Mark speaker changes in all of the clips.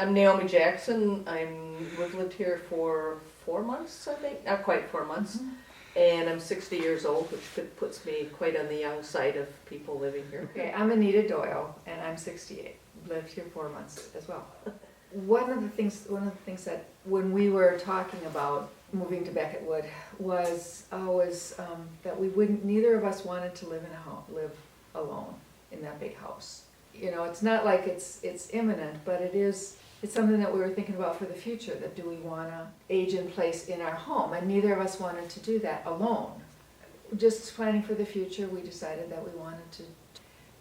Speaker 1: I'm Naomi Jackson. We've lived here for 4 months, I think, not quite 4 months. And I'm 60 years old, which puts me quite on the young side of people living here.
Speaker 2: Okay, I'm Anita Doyle, and I'm 68. Lived here 4 months as well. One of the things that when we were talking about moving to Becketwood was always that neither of us wanted to live live alone in that big house. You know, it's not like it's imminent, but it's something that we were thinking about for the future, that do we want to age in place in our home? And neither of us wanted to do that alone. Just planning for the future, we decided that we wanted to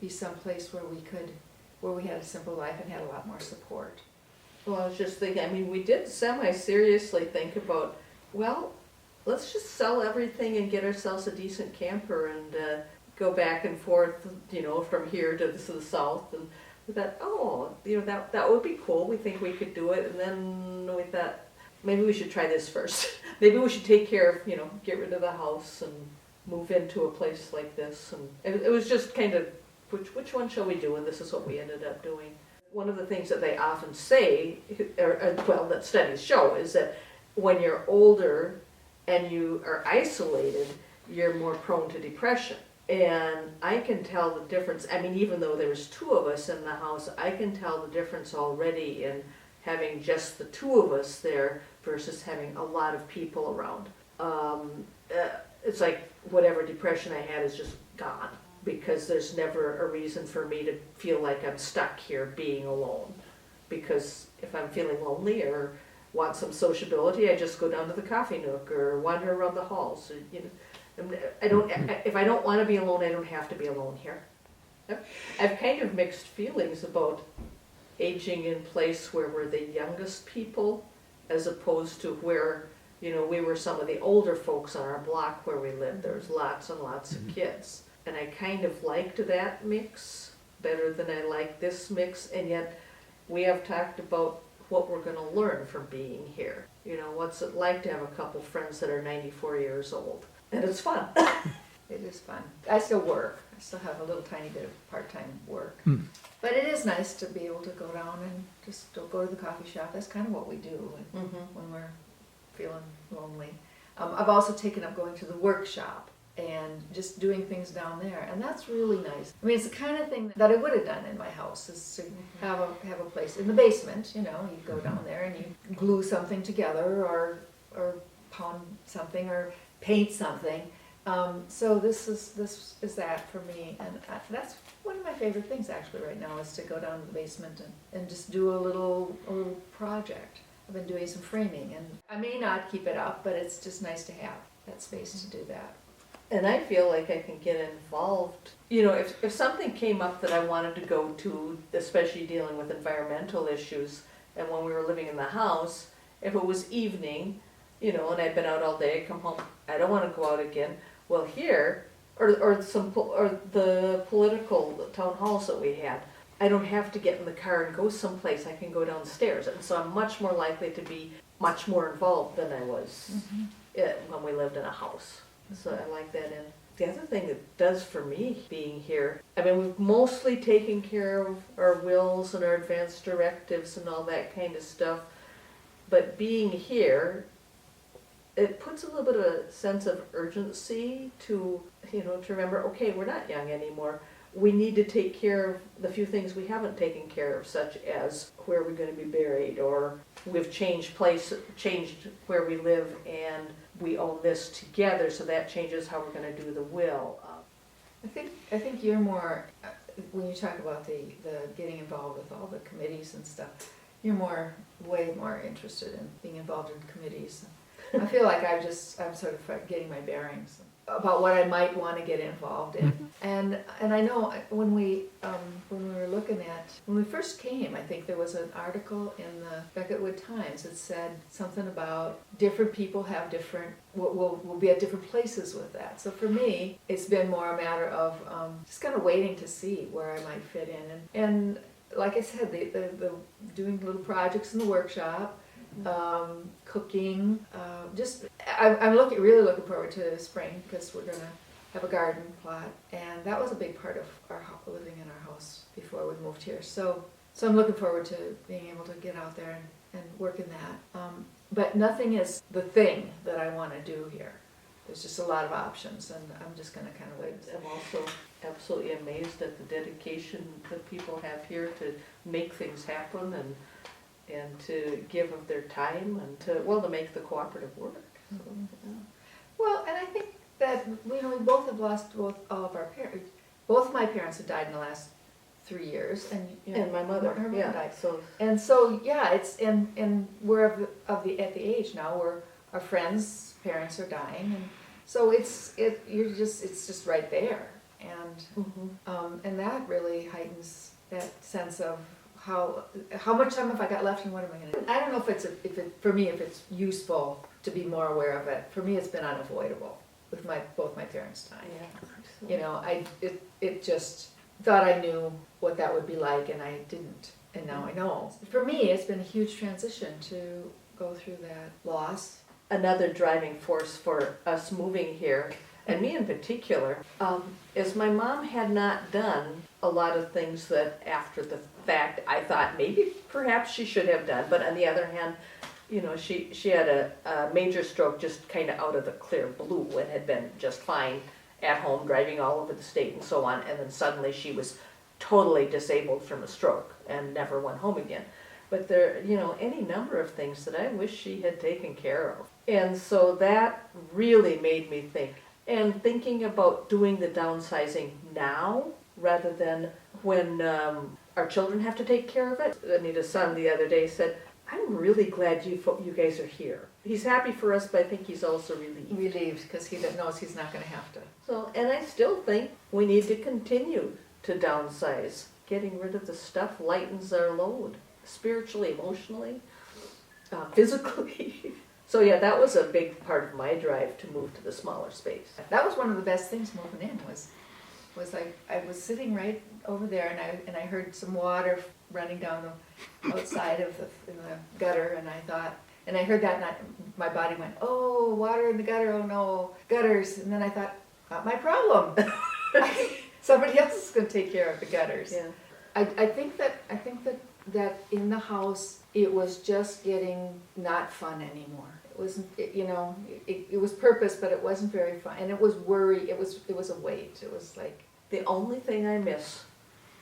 Speaker 2: be someplace where we had a simple life and had a lot more support.
Speaker 1: Well, I was just thinking, I mean, we did semi-seriously think about, well, let's just sell everything and get ourselves a decent camper and go back and forth, you know, from here to the south. And we thought, oh, you know, that would be cool. We think we could do it. And then we thought, maybe we should try this first. Maybe we should take care of, you know, get rid of the house and move into a place like this. And it was just kind of, which one shall we do? And this is what we ended up doing. One of the things that they often say, that studies show, is that when you're older and you are isolated, you're more prone to depression. And I can tell the difference. I mean, even though there was 2 of us in the house, I can tell the difference already in having just the 2 of us there versus having a lot of people around. It's like whatever depression I had is just gone, because there's never a reason for me to feel like I'm stuck here being alone. Because if I'm feeling lonely or want some sociability, I just go down to the coffee nook or wander around the halls. You know, if I don't want to be alone, I don't have to be alone here. I've kind of mixed feelings about aging in place where we're the youngest people, as opposed to where, you know, we were some of the older folks on our block where we lived. There was lots and lots of kids. And I kind of liked that mix better than I like this mix, and yet we have talked about what we're going to learn from being here. You know, what's it like to have a couple friends that are 94 years old? And it's fun.
Speaker 2: It is fun. I still work. I still have a little tiny bit of part-time work. But it is nice to be able to go down and just go to the coffee shop. That's kind of what we do when we're feeling lonely. I've also taken up going to the workshop and just doing things down there, and that's really nice. I mean, it's the kind of thing that I would have done in my house, is to have a place in the basement. You know, you go down there and you glue something together, or pound something, or paint something. So this is that for me, and that's one of my favorite things actually right now, is to go down to the basement and just do a little project. I've been doing some framing, and I may not keep it up, but it's just nice to have that space to do that.
Speaker 1: And I feel like I can get involved. You know, if something came up that I wanted to go to, especially dealing with environmental issues, and when we were living in the house, if it was evening, you know, and I'd been out all day, come home, I don't want to go out again. Well, here, or the political town halls that we had, I don't have to get in the car and go someplace. I can go downstairs, and so I'm much more likely to be much more involved than I was when we lived in a house. So I like that. And the other thing it does for me being here, I mean, we've mostly taken care of our wills and our advance directives and all that kind of stuff, but being here, it puts a little bit of a sense of urgency to, you know, to remember, okay, we're not young anymore. We need to take care of the few things we haven't taken care of, such as where we're going to be buried, or we've changed where we live, and we own this together, so that changes how we're going to do the will.
Speaker 2: I think you're more, when you talk about the getting involved with all the committees and stuff, you're way more interested in being involved in committees. I feel like I'm sort of getting my bearings about what I might want to get involved in. And I know when we first came, I think there was an article in the Becketwood Times that said something about different people have different, will be at different places with that. So for me, it's been more a matter of just kind of waiting to see where I might fit in. And like I said, the doing little projects in the workshop, cooking, I'm really looking forward to spring, because we're going to have a garden plot, and that was a big part of our living in our house before we moved here. So So I'm looking forward to being able to get out there and work in that. But nothing is the thing that I want to do here. There's just a lot of options, and I'm just going to kind of wait.
Speaker 1: I'm also absolutely amazed at the dedication that people have here to make things happen and to give of their time and to make the cooperative work. So, yeah.
Speaker 2: Well, and I think that, we both have lost all of our parents. Both my parents have died in the last 3 years, and
Speaker 1: And my mother,
Speaker 2: her
Speaker 1: yeah.
Speaker 2: died.
Speaker 1: So
Speaker 2: And so, yeah, it's and we're at the age now where our friends' parents are dying, and so it's just right there, and that really heightens that sense of how much time have I got left, and what am I going to do? I don't know if it's useful to be more aware of it. For me, it's been unavoidable with both my parents dying.
Speaker 1: Yeah.
Speaker 2: It just thought I knew what that would be like, and I didn't, and now I know. For me, it's been a huge transition to go through that loss.
Speaker 1: Another driving force for us moving here, and me in particular, is my mom had not done a lot of things that after the fact I thought maybe perhaps she should have done, but on the other hand, she had a major stroke just kind of out of the clear blue and had been just fine at home driving all over the state and so on, and then suddenly she was totally disabled from a stroke and never went home again. But there, any number of things that I wish she had taken care of. And so that really made me think. And thinking about doing the downsizing now rather than when our children have to take care of it. Anita's son the other day said, I'm really glad you guys are here. He's happy for us, but I think he's also relieved.
Speaker 2: Relieved, because he knows he's not going to have to.
Speaker 1: So, and I still think we need to continue to downsize. Getting rid of the stuff lightens our load, spiritually, emotionally, physically. So yeah, that was a big part of my drive to move to the smaller space.
Speaker 2: That was one of the best things moving in was I was sitting right over there, and I heard some water running down the outside of in the gutter, and I thought, and I heard that, and my body went, oh, water in the gutter, oh no, gutters, and then I thought, not my problem. Somebody else is going to take care of the gutters.
Speaker 1: Yeah.
Speaker 2: I think that in the house it was just getting not fun anymore. It wasn't, it was purpose, but it wasn't very fun, and it was worry. It was a weight. It was like
Speaker 1: The only thing I miss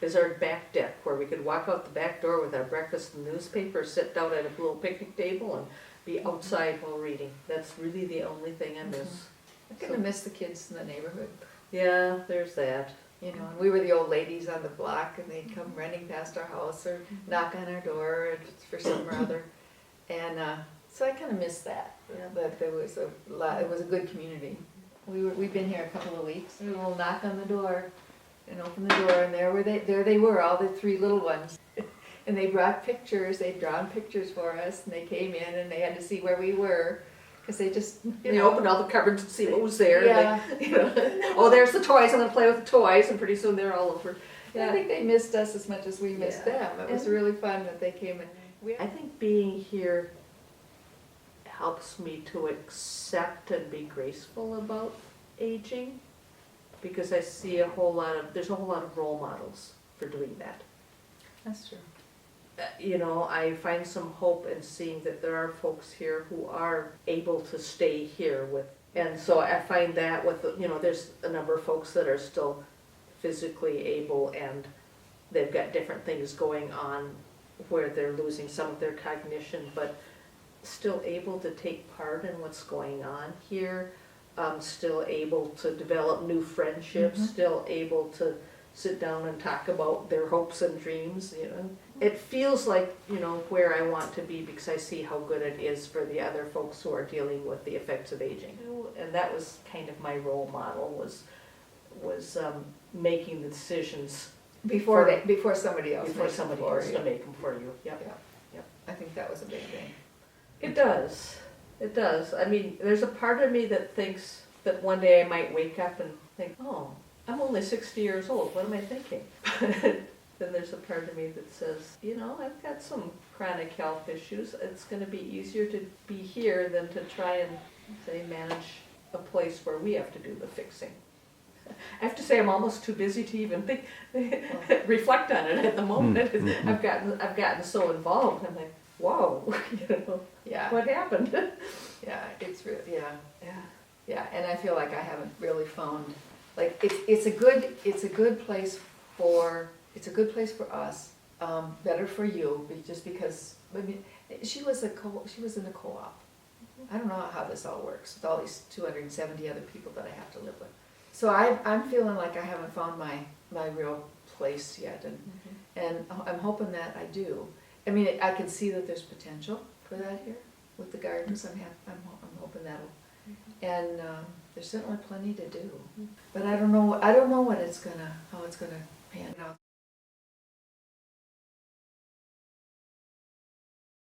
Speaker 1: is our back deck, where we could walk out the back door with our breakfast and newspaper, sit down at a little picnic table, and be outside while reading. That's really the only thing I miss.
Speaker 2: I kind of miss the kids in the neighborhood.
Speaker 1: Yeah, there's that.
Speaker 2: And we were the old ladies on the block, and they'd come running past our house or knock on our door for some or other. And so I kind of miss that. That there was a lot. It was a good community. We've been here a couple of weeks. We will knock on the door and open the door, and there they were, all the three little ones. And they brought pictures. They'd drawn pictures for us, and they came in, and they had to see where we were. Because they just,
Speaker 1: They opened all the cupboards to see what was there.
Speaker 2: Yeah.
Speaker 1: Oh, there's the toys. I'm going to play with the toys, and pretty soon they're all over.
Speaker 2: I think they missed us as much as we missed them. It was really fun that they came in.
Speaker 1: I think being here helps me to accept and be graceful about aging, because I see there's a whole lot of role models for doing that.
Speaker 2: That's true.
Speaker 1: I find some hope in seeing that there are folks here who are able to stay here and so I find that there's a number of folks that are still physically able, and they've got different things going on where they're losing some of their cognition, but still able to take part in what's going on here, still able to develop new friendships, still able to sit down and talk about their hopes and dreams. It feels like where I want to be, because I see how good it is for the other folks who are dealing with the effects of aging. And that was kind of my role model, was making the decisions
Speaker 2: Before somebody else
Speaker 1: before somebody else to make them for you. Yep.
Speaker 2: I think that was a big thing.
Speaker 1: It does. It does. I mean, there's a part of me that thinks that one day I might wake up and think, oh, I'm only 60 years old. What am I thinking? Then there's a part of me that says, I've got some chronic health issues. It's going to be easier to be here than to try and, say, manage a place where we have to do the fixing. I have to say I'm almost too busy to even think, reflect on it at the moment. I've gotten so involved. I'm like, whoa,
Speaker 2: Yeah,
Speaker 1: what happened?
Speaker 2: yeah, it's really, yeah.
Speaker 1: Yeah.
Speaker 2: Yeah, and I feel like I haven't really found, like, it's a good place for, it's a good place for us, better for you, just because, I mean, she was in the co-op. I don't know how this all works, with all these 270 other people that I have to live with. So I'm feeling like I haven't found my real place yet, and I'm hoping that I do. I mean, I can see that there's potential for that here, with the gardens, I'm hoping that'll. And there's certainly plenty to do, but I don't know how it's gonna pan out.